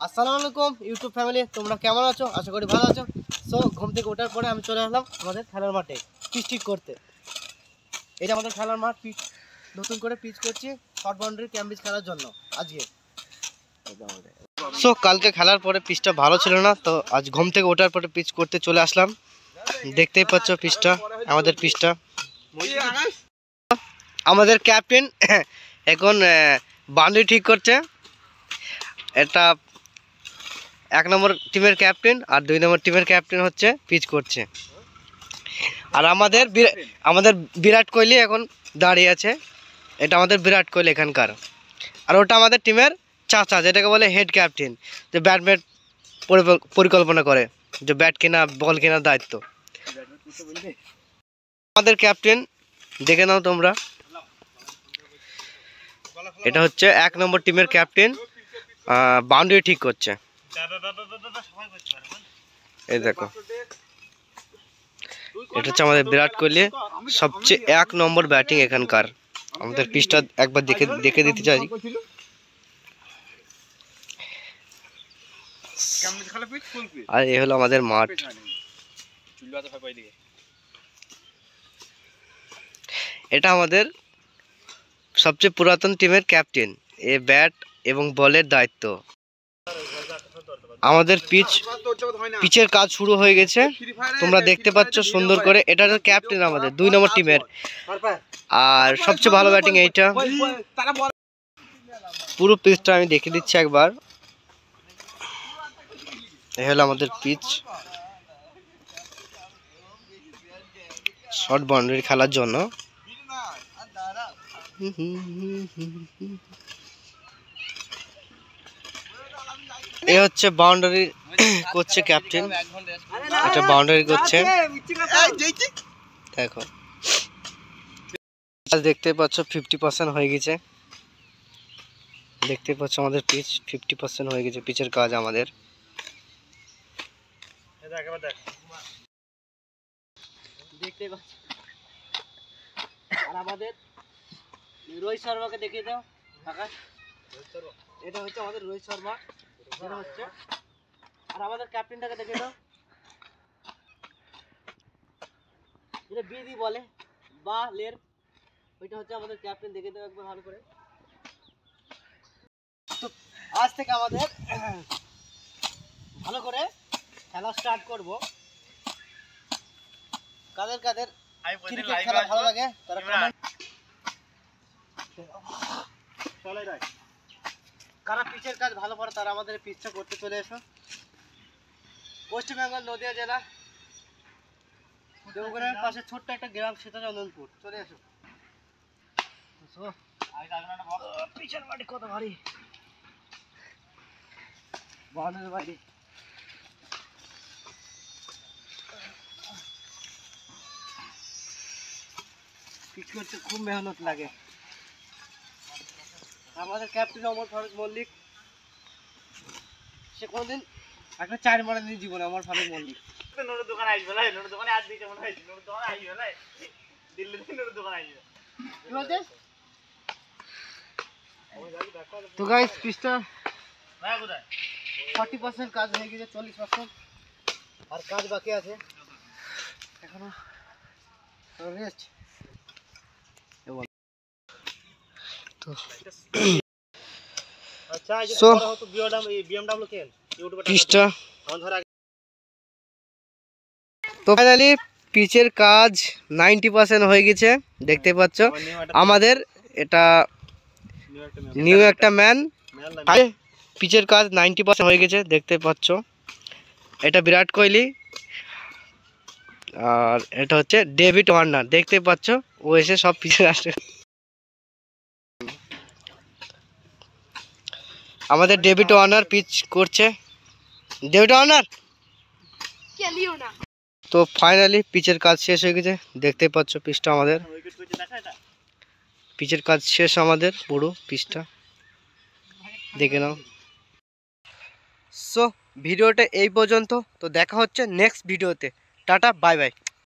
আসসালামু আলাইকুম YouTube family, তোমরা কেমন আছো? আশা করি ভালো আছো। সো ঘুম থেকে ওঠার পরে আমি চলে আসলাম আমাদের খেলার মাঠে পিচ ঠিক করতে। এটা আমাদের খেলার মাঠ, পিচ নতুন করে পিচ করছি শর্ট বাউন্ডারি ক্যাম্পিচ খেলার জন্য আজকে। সো কালকে খেলার পরে পিচটা ভালো ছিল না, তো আজ ঘুম থেকে ওঠার পরে পিচ করতে চলে আসলাম। দেখতেই পাচ্ছ পিচটা, আমাদের পিচটা। আমাদের ক্যাপ্টেন এখন বাউন্ডারি ঠিক করছে। এটা 1 নম্বর টিমের ক্যাপ্টেন আর 2 নম্বর টিমের ক্যাপ্টেন হচ্ছে পিচ করছে। আর আমাদের বিরাট কোহলি এখন দাঁড়িয়ে আছে। এটা আমাদের বিরাট কোহলি এখানকার। আর ওটা আমাদের টিমের চাচা, যেটাকে বলে হেড ক্যাপ্টেন, যে ব্যাট পরিকল্পনা করে, যে ব্যাট কেনা বল কেনার দায়িত্ব আমাদের ক্যাপ্টেন। দেখে নাও তোমরা, এটা হচ্ছে 1 নম্বর টিমের ক্যাপ্টেন, বাউন্ডারি ঠিক করছে। এই দেখো, এটা হচ্ছে আমাদের বিরাট কোহলি, সবচেয়ে 1 নম্বর ব্যাটিং এখানকার। আমাদের পিচটা একবার দেখে দিতে চাই। আর এই হলো আমাদের মাঠ। এটা আমাদের সবচেয়ে পুরাতন টিমের ক্যাপ্টেন, এ ব্যাট এবং বলের দায়িত্ব। আমাদের পিচের কাজ শুরু হয়ে গেছে, তোমরা দেখতে পাচ্ছ সুন্দর করে। এটা ক্যাপ্টেন আমাদের 2 নম্বর টিমের, আর সবচেয়ে ভালো ব্যাটিং এইটা। পুরো পিচটা আমি দেখে দিচ্ছি একবার। এই হলো আমাদের পিচ শর্ট বাউন্ডারি খেলার জন্য। এ হচ্ছে বাউন্ডারি করছে ক্যাপ্টেন, এটা বাউন্ডারি করছে। দেখো, দেখতে পাচ্ছ 50% হয়ে গেছে। দেখতে পাচ্ছ আমাদের পিচ 50% হয়ে গেছে, পিচের কাজ আমাদের। দেখতে পাচ্ছ, আর আমাদের রোহিত শর্মাকে দেখিয়ে দাও কাকা। এটা হচ্ছে আমাদের রোহিত শর্মা, এটা হচ্ছে। আর আমাদের ক্যাপ্টেনটাকে দেখে দাও, এটা বিডি বলে বা লের, ওইটা হচ্ছে আমাদের ক্যাপ্টেন। দেখে দাও একবার ভালো করে। তো আজ থেকে আমাদের ভালো করে খেলা স্টার্ট করব। কাদের কাদের ক্রিকেট খেলা ভালো লাগে তারা কমেন্ট চলে যায়। কারা পিচের কাজ ভালো করে তারা আমাদের পিচটা করতে চলে এসো। ওয়েস্ট বেঙ্গল নদিয়া জেলা দেবগ্রামের পাশে ছোট্ট একটা গ্রাম সীতাচন্দনপুর, চলে এসো। পিচের মাটি কত ভারী, বাউন্ডারির বাইরে। পিচ করতে খুব মেহনত লাগে। আমাদের ক্যাপ্টেন অমর ফারুক মল্লিক, সে কোনদিন একটা 4 মারেনি জীবনে। অমর ফারুক মল্লিক তো গাইস, পিচটা 40% কাজ হয়ে গেছে, 40% আর কাজ বাকি আছে এখনো, রেস্ট। তো আচ্ছা, এই যে বড় হতো বিএমডব্লিউ কেন ইউটিউবে পিচটা তো ফাইনালি পিচের কাজ 90% হয়ে গেছে। দেখতে পাচ্ছ আমাদের এটা নিউ একটা ম্যান। পিচের কাজ 90% হয়ে গেছে, দেখতে পাচ্ছ। এটা বিরাট কোহলি, আর এটা হচ্ছে ডেভিড ওয়ার্নার। দেখতে পাচ্ছ ও এসে সব পিচের আসে। আমাদের ডেভিড ওয়ার্নার পিচ করছে। ডেভিড ওয়ার্নার তো ফাইনালি পিচের কাজ শেষ হয়ে গেছে। দেখতে পাচ্ছ পিচটা আমাদের, পিচের কাজ শেষ আমাদের, পুরো পিচটা দেখে নাও। সো ভিডিওটা এই পর্যন্ত, তো দেখা হচ্ছে নেক্সট ভিডিওতে। Tata, bye bye.